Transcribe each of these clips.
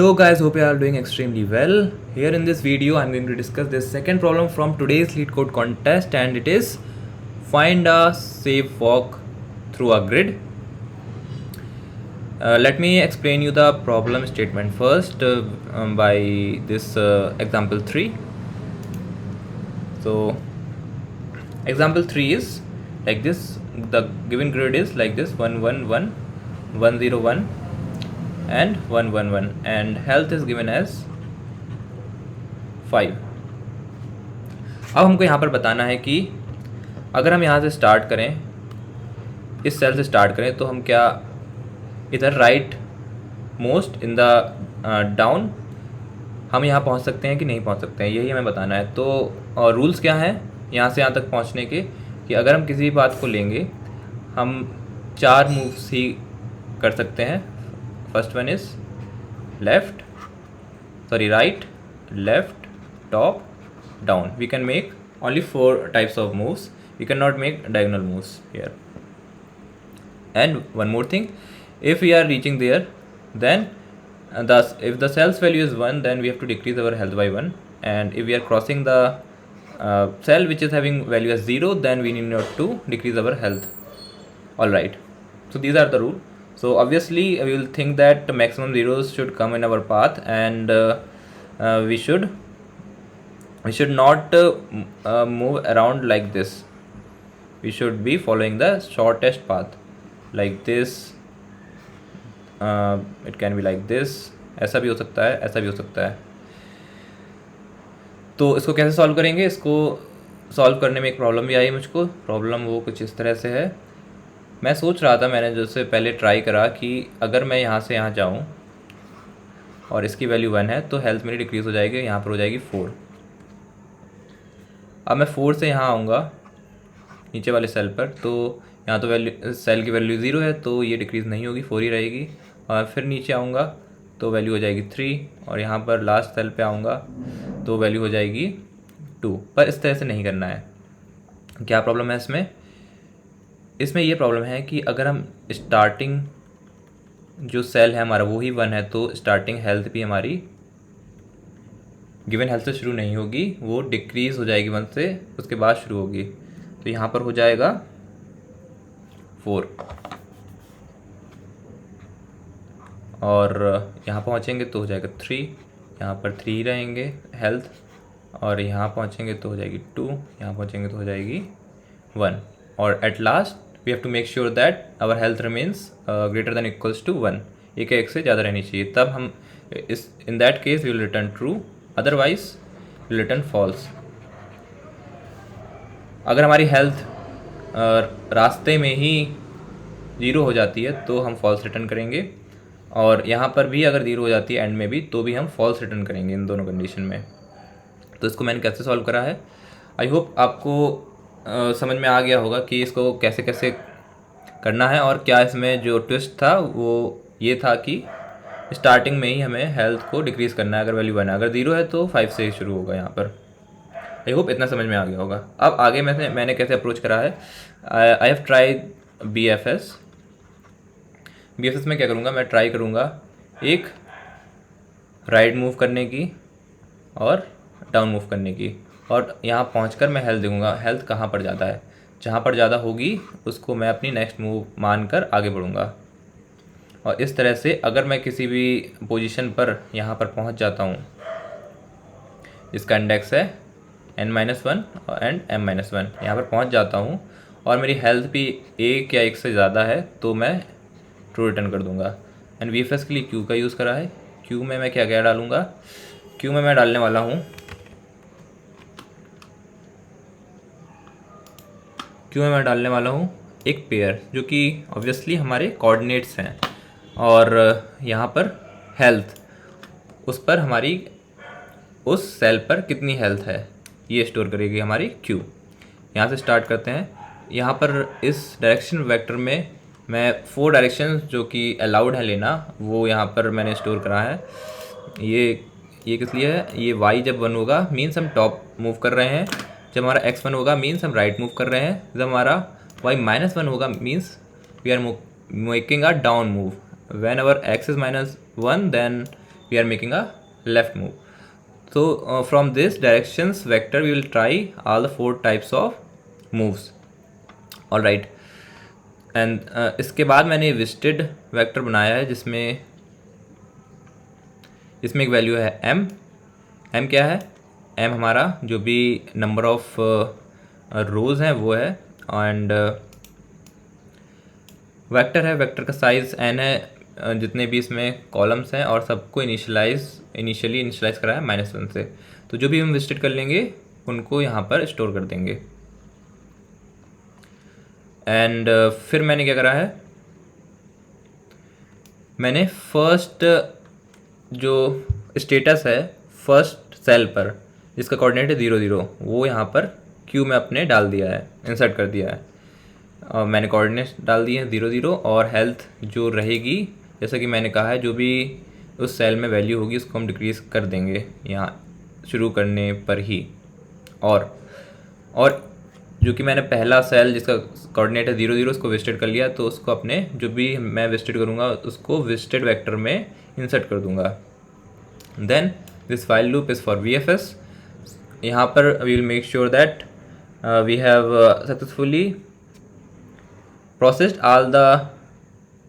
So guys, hope you are doing extremely well. Here in this video I'm going to discuss the second problem from today's lead code contest, and it is find a safe walk through a grid. Let me explain you the problem statement first by this example 3. So example 3 is like this. The given grid is like this: 1 1 1 1 0 1 and 1 1 1, and health is given as 5. अब हमको यहाँ पर बताना है कि अगर हम यहाँ से स्टार्ट करें, इस सेल से स्टार्ट करें, तो हम क्या इधर right most in the down हम यहाँ पहुँच सकते हैं कि नहीं पहुँच सकते हैं, यही हमें बताना है। तो रूल्स क्या हैं यहाँ से यहाँ तक पहुँचने के, कि अगर हम किसी बात को लेंगे हम 4 मूव्स ही कर सकते हैं। First one is right, left, top, down. We can make only 4 types of moves. We cannot make diagonal moves here. And one more thing, if we are reaching there, then thus if the cell's value is 1, then we have to decrease our health by 1, and if we are crossing the cell which is having value as 0, then we need not to decrease our health. Alright, so these are the rules. So obviously we will think that the maximum zeros should come in our path, and we should not move around like this. We should be following the shortest path like this. It can be like this. ऐसा भी हो सकता है, ऐसा भी हो सकता है। तो इसको कैसे सॉल्व करेंगे? इसको सॉल्व करने में एक प्रॉब्लम भी आई मुझको। प्रॉब्लम वो कुछ इस तरह से है। मैं सोच रहा था, मैंने जैसे पहले ट्राई करा कि अगर मैं यहाँ से यहाँ जाऊँ और इसकी वैल्यू 1 है तो हेल्थ मेरी डिक्रीज़ हो जाएगी, यहाँ पर हो जाएगी 4। अब मैं 4 से यहाँ आऊँगा नीचे वाले सेल पर, तो यहाँ तो वैल्यू सेल की वैल्यू 0 है, तो ये डिक्रीज़ नहीं होगी, 4 ही रहेगी। और फिर नीचे आऊँगा तो वैल्यू हो जाएगी 3, और यहाँ पर लास्ट सेल पे आऊँगा तो वैल्यू हो जाएगी 2। पर इस तरह से नहीं करना है। क्या प्रॉब्लम है इसमें? इसमें ये प्रॉब्लम है कि अगर हम स्टार्टिंग जो सेल है हमारा वो ही 1 है, तो स्टार्टिंग हेल्थ भी हमारी गिवन हेल्थ से शुरू नहीं होगी, वो डिक्रीज़ हो जाएगी 1 से, उसके बाद शुरू होगी। तो यहाँ पर हो जाएगा 4, और यहाँ पहुँचेंगे तो हो जाएगा 3, यहाँ पर 3 रहेंगे हेल्थ, और यहाँ पहुँचेंगे तो हो जाएगी 2, यहाँ पहुँचेंगे तो हो जाएगी 1, और at last we have to make sure that our health remains greater than equals to 1। एक एक से ज़्यादा रहनी चाहिए, तब हम in that case we will return true, otherwise will return false. अगर हमारी हेल्थ रास्ते में ही 0 हो जाती है तो हम फॉल्स रिटर्न करेंगे, और यहाँ पर भी अगर 0 हो जाती है एंड में भी, तो भी हम फॉल्स रिटर्न करेंगे इन दोनों कंडीशन में। तो इसको मैंने कैसे सॉल्व करा है, आई होप आपको समझ में आ गया होगा कि इसको कैसे कैसे करना है। और क्या इसमें जो ट्विस्ट था वो ये था कि स्टार्टिंग में ही हमें हेल्थ को डिक्रीज़ करना है। अगर वैल्यू 1 है, अगर 0 है तो 5 से ही शुरू होगा यहाँ पर। आई होप इतना समझ में आ गया होगा। अब आगे मैंने कैसे अप्रोच करा है, आई हैव ट्राइड BFS में क्या करूँगा, मैं ट्राई करूँगा एक राइट मूव करने की और डाउन मूव करने की, और यहाँ पहुँचकर मैं हेल्थ देखूँगा हेल्थ कहाँ पर ज़्यादा है। जहाँ पर ज़्यादा होगी उसको मैं अपनी नेक्स्ट मूव मानकर आगे बढ़ूँगा। और इस तरह से अगर मैं किसी भी पोजीशन पर यहाँ पर पहुँच जाता हूँ, इसका इंडेक्स है n-1 एंड m-1, यहाँ पर पहुँच जाता हूँ और मेरी हेल्थ भी 1 या 1 से ज़्यादा है, तो मैं ट्रू रिटर्न कर दूँगा। एंड VFS के लिए Q का यूज़ करा है। Q में मैं क्या क्या डालूँगा, Q में मैं डालने वाला हूँ एक पेयर, जो कि ऑब्वियसली हमारे कोऑर्डिनेट्स हैं, और यहाँ पर हेल्थ, उस पर हमारी उस सेल पर कितनी हेल्थ है ये स्टोर करेगी हमारी Q। यहाँ से स्टार्ट करते हैं। यहाँ पर इस डायरेक्शन वेक्टर में मैं 4 डायरेक्शंस जो कि अलाउड है लेना, वो यहाँ पर मैंने स्टोर करा है। ये किस लिए है, ये y जब 1 होगा मीन्स हम टॉप मूव कर रहे हैं, जब हमारा x 1 होगा मीन्स हम राइट मूव कर रहे हैं, जब हमारा y -1 होगा means we are making a down move. Whenever x is -1, then we are making a left move. So from this directions vector we will try all the 4 types of moves. All right, and इसके बाद मैंने visited vector बनाया है जिसमें एक value है m क्या है, m हमारा जो भी नंबर ऑफ रोज़ हैं वो है, एंड वेक्टर है, वेक्टर का साइज़ n है, जितने भी इसमें कॉलम्स हैं और सबको इनिशियली इनिशलाइज करा है -1 से। तो जो भी हम विजिट कर लेंगे उनको यहाँ पर स्टोर कर देंगे। एंड फिर मैंने क्या करा है, मैंने फर्स्ट जो स्टेटस है फर्स्ट सेल पर जिसका कोऑर्डिनेट है 0 0 वो यहाँ पर क्यू में अपने डाल दिया है, इंसर्ट कर दिया है। और मैंने कोऑर्डिनेट डाल दिए हैं 0 0 और हेल्थ जो रहेगी जैसा कि मैंने कहा है जो भी उस सेल में वैल्यू होगी उसको हम डिक्रीज़ कर देंगे यहाँ शुरू करने पर ही। और जो कि मैंने पहला सेल जिसका कोऑर्डिनेट है 0 0 उसको विजिटेड कर लिया, तो उसको अपने जो भी मैं विजिटेड करूँगा उसको विजिटेड वेक्टर में इंसर्ट कर दूँगा। Then this file loop is for VFS। यहाँ पर we will make sure that we have successfully processed all the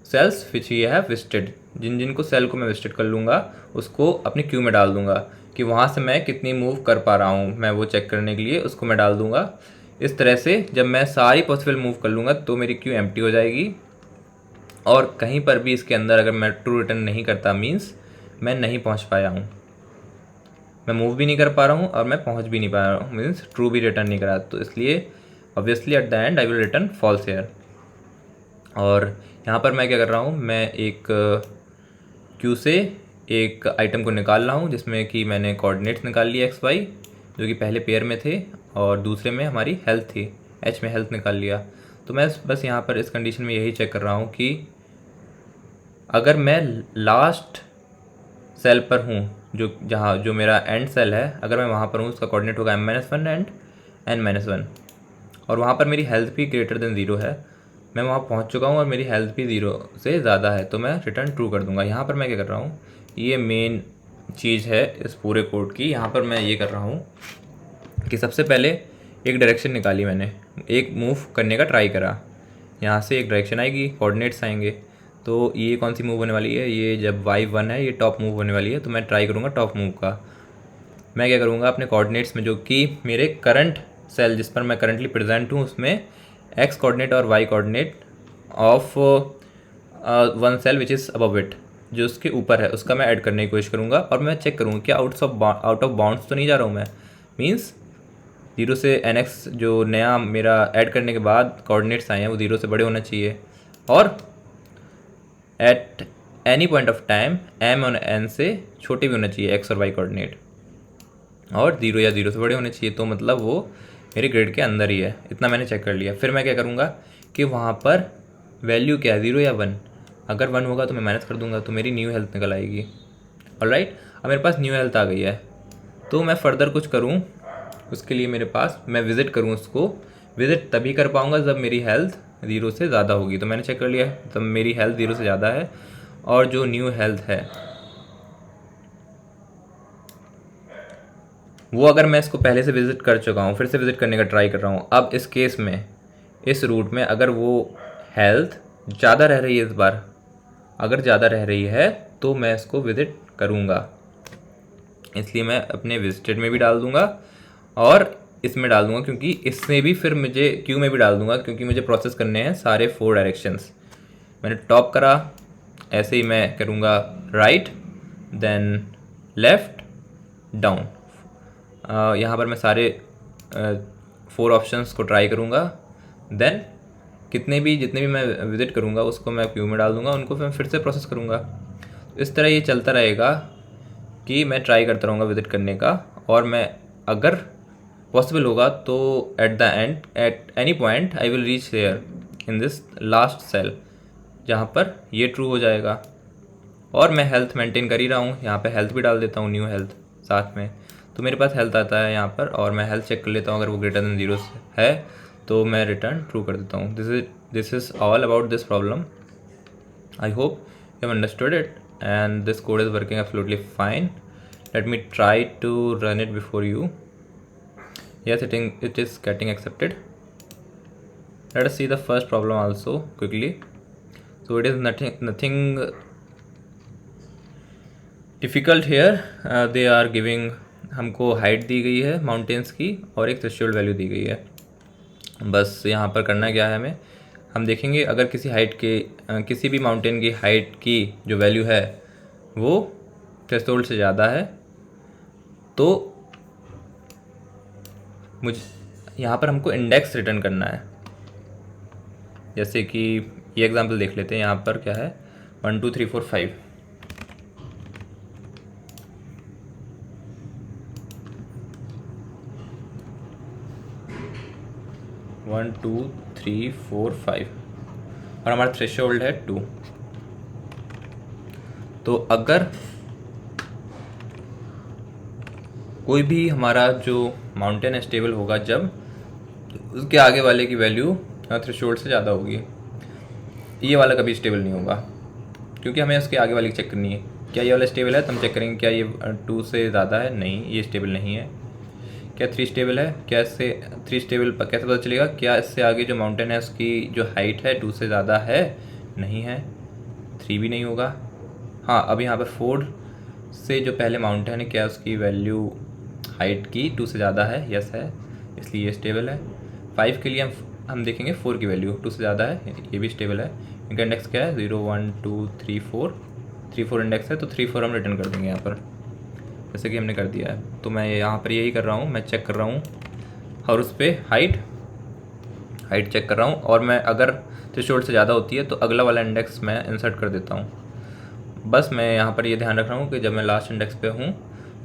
cells which we have visited. जिनको सेल को मैं विजिटेड कर लूँगा उसको अपनी क्यू में डाल दूँगा कि वहाँ से मैं कितनी मूव कर पा रहा हूँ, मैं वो चेक करने के लिए उसको मैं डाल दूँगा। इस तरह से जब मैं सारी पॉसिबल मूव कर लूँगा तो मेरी क्यू एम्प्टी हो जाएगी, और कहीं पर भी इसके अंदर अगर मैं ट्रू रिटर्न नहीं करता मीन्स मैं नहीं पहुँच पाया हूँ, मैं मूव भी नहीं कर पा रहा हूँ और मैं पहुँच भी नहीं पा रहा हूँ, मीन्स ट्रू भी रिटर्न नहीं करा। तो इसलिए obviously at the end I will return false here. और यहाँ पर मैं क्या कर रहा हूँ, मैं एक क्यू से एक आइटम को निकाल रहा हूँ जिसमें कि मैंने कोऑर्डिनेट्स निकाल लिए XY जो कि पहले पेयर में थे और दूसरे में हमारी हेल्थ थी, H में हेल्थ निकाल लिया। तो मैं बस यहाँ पर इस कंडीशन में यही चेक कर रहा हूँ कि अगर मैं लास्ट सेल पर हूँ जो मेरा एंड सेल है, अगर मैं वहाँ पर हूँ उसका कोऑर्डिनेट होगा m-1 एंड n-1 और वहाँ पर मेरी हेल्थ भी ग्रेटर देन 0 है, मैं वहाँ पहुँच चुका हूँ और मेरी हेल्थ भी 0 से ज़्यादा है, तो मैं रिटर्न ट्रू कर दूँगा। यहाँ पर मैं क्या कर रहा हूँ, ये मेन चीज़ है इस पूरे कोड की। यहाँ पर मैं ये कर रहा हूँ कि सबसे पहले एक डायरेक्शन निकाली मैंने, एक मूव करने का ट्राई करा, यहाँ से एक डायरेक्शन आएगी, कोऑर्डिनेट्स आएंगे, तो ये कौन सी मूव होने वाली है, ये जब y1 है ये टॉप मूव होने वाली है, तो मैं ट्राई करूँगा टॉप मूव का। मैं क्या करूँगा अपने कोऑर्डिनेट्स में जो कि मेरे करंट सेल जिस पर मैं करंटली प्रेजेंट हूँ उसमें x कोऑर्डिनेट और y coordinate of one cell which is above it, जो उसके ऊपर है उसका मैं ऐड करने की कोशिश करूँगा। और मैं चेक करूँगा कि आउट ऑफ बाउंड्स तो नहीं जा रहा हूँ मैं, मीन्स 0 से nx जो नया मेरा ऐड करने के बाद कोऑर्डिनेट्स आए हैं वो 0 से बड़े होना चाहिए, और eight any point of time m और n से छोटे भी होना चाहिए x और y कोऑर्डिनेट, और 0 या 0 से बड़े होने चाहिए, तो मतलब वो मेरे ग्रिड के अंदर ही है। इतना मैंने चेक कर लिया। फिर मैं क्या करूँगा कि वहाँ पर वैल्यू क्या है 0 या 1, अगर 1 होगा तो मैं माइनस कर दूँगा तो मेरी न्यू हेल्थ निकल आएगी। ऑलराइट, अब मेरे पास न्यू हेल्थ आ गई है, तो मैं फर्दर कुछ करूँ उसके लिए मेरे पास मैं विज़िट करूँ, उसको विज़िट तभी कर पाऊँगा जब मेरी हेल्थ 0 से ज़्यादा होगी। तो मैंने चेक कर लिया तब मेरी हेल्थ 0 से ज़्यादा है, और जो न्यू हेल्थ है वो अगर मैं इसको पहले से विज़िट कर चुका हूँ फिर से विज़िट करने का ट्राई कर रहा हूँ, अब इस केस में इस रूट में अगर वो हेल्थ ज़्यादा रह रही है, इस बार अगर ज़्यादा रह रही है तो मैं इसको विज़िट करूँगा, इसलिए मैं अपने विजिटेड में भी डाल दूँगा और इसमें डाल दूँगा, क्योंकि इससे भी फिर मुझे क्यू में भी डाल दूँगा, क्योंकि मुझे प्रोसेस करने हैं सारे 4 डायरेक्शंस। मैंने टॉप करा, ऐसे ही मैं करूँगा राइट, देन लेफ़्ट, डाउन। यहाँ पर मैं सारे 4 ऑप्शंस को ट्राई करूँगा, देन जितने भी मैं विज़िट करूँगा उसको मैं क्यू में डाल दूँगा, उनको फिर से प्रोसेस करूँगा। इस तरह ये चलता रहेगा कि मैं ट्राई करता रहूँगा विज़िट करने का, और मैं अगर पॉसिबल होगा तो at the end at any point I will reach there in this last cell जहाँ पर ये ट्रू हो जाएगा। और मैं हेल्थ मेंटेन कर ही रहा हूँ, यहाँ पे हेल्थ भी डाल देता हूँ, न्यू हेल्थ साथ में, तो मेरे पास हेल्थ आता है यहाँ पर, और मैं हेल्थ चेक कर लेता हूँ, अगर वो ग्रेटर देन 0 है तो मैं रिटर्न ट्रू कर देता हूँ। This is all about this problem. I hope you have understood it. and this code is working absolutely fine. Let me try to run it before you. Yes, it is getting accepted. Let us see the first problem also quickly. So it is nothing difficult here. They are giving, हमको height दी गई है mountains की और एक threshold value दी गई है. बस यहाँ पर करना क्या है हमें, हम देखेंगे अगर किसी हाइट के किसी भी माउंटेन की हाइट की जो वैल्यू है वो थ्रेशोल्ड से ज़्यादा है तो मुझे यहाँ पर हमको इंडेक्स रिटर्न करना है. जैसे कि ये एग्जांपल देख लेते हैं. यहाँ पर क्या है 1 2 3 4 5. 1 2 3 4 5 और हमारा थ्रेशोल्ड है 2. तो अगर कोई भी हमारा जो माउंटेन स्टेबल होगा जब उसके आगे वाले की वैल्यू थ्रेशोल्ड से ज़्यादा होगी. ये वाला कभी स्टेबल नहीं होगा क्योंकि हमें उसके आगे वाली चेक करनी है. क्या ये वाला स्टेबल है तो हम चेक करेंगे क्या ये 2 से ज़्यादा है. नहीं, ये स्टेबल नहीं है. क्या 3 स्टेबल है? क्या इससे 3 स्टेबल कैसे पता चलेगा? क्या इससे आगे जो माउंटेन है उसकी जो हाइट है 2 से ज़्यादा है? नहीं है. 3 भी नहीं होगा. हाँ, अब यहाँ पर 4 से जो पहले माउंटेन है क्या उसकी वैल्यू हाइट की 2 से ज़्यादा है? यस है, इसलिए ये स्टेबल है. 5 के लिए हम देखेंगे 4 की वैल्यू 2 से ज़्यादा है, ये भी स्टेबल है. इनका इंडेक्स क्या है 0 1 2 3 4. 3 4 इंडेक्स है तो 3 4 हम रिटर्न कर देंगे यहाँ पर जैसे कि हमने कर दिया है. तो मैं यहाँ पर यही कर रहा हूँ, मैं चेक कर रहा हूँ और उस पर हाइट चेक कर रहा हूँ. और मैं अगर थ्रेशोल्ड से ज़्यादा होती है तो अगला वाला इंडेक्स मैं इंसर्ट कर देता हूँ. बस मैं यहाँ पर ये ध्यान रख रहा हूँ कि जब मैं लास्ट इंडेक्स पे हूँ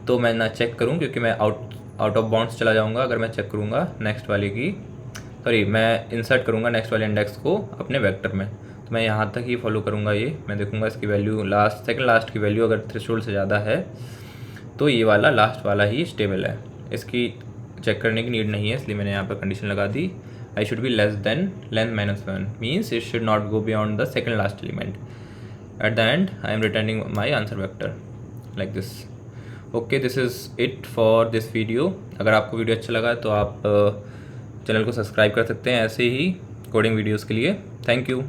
तो मैं ना चेक करूँ क्योंकि मैं आउट ऑफ बाउंड्स चला जाऊँगा अगर मैं चेक करूँगा नेक्स्ट वाले की. मैं इंसर्ट करूँगा नेक्स्ट वाले इंडेक्स को अपने वेक्टर में. तो मैं यहाँ तक ही फॉलो करूँगा. ये मैं देखूँगा इसकी वैल्यू सेकंड लास्ट की वैल्यू अगर थ्रेशोल्ड से ज़्यादा है तो ये वाला लास्ट वाला ही स्टेबल है. इसकी चेक करने की नीड नहीं है, इसलिए मैंने यहाँ पर कंडीशन लगा दी. I should be less than length -1 means it should not go beyond the second last element. At the end I am returning my answer vector like this. Okay, this is it for this video. अगर आपको video अच्छा लगा तो आप channel को subscribe कर सकते हैं ऐसे ही कोडिंग वीडियोज़ के लिए. Thank you.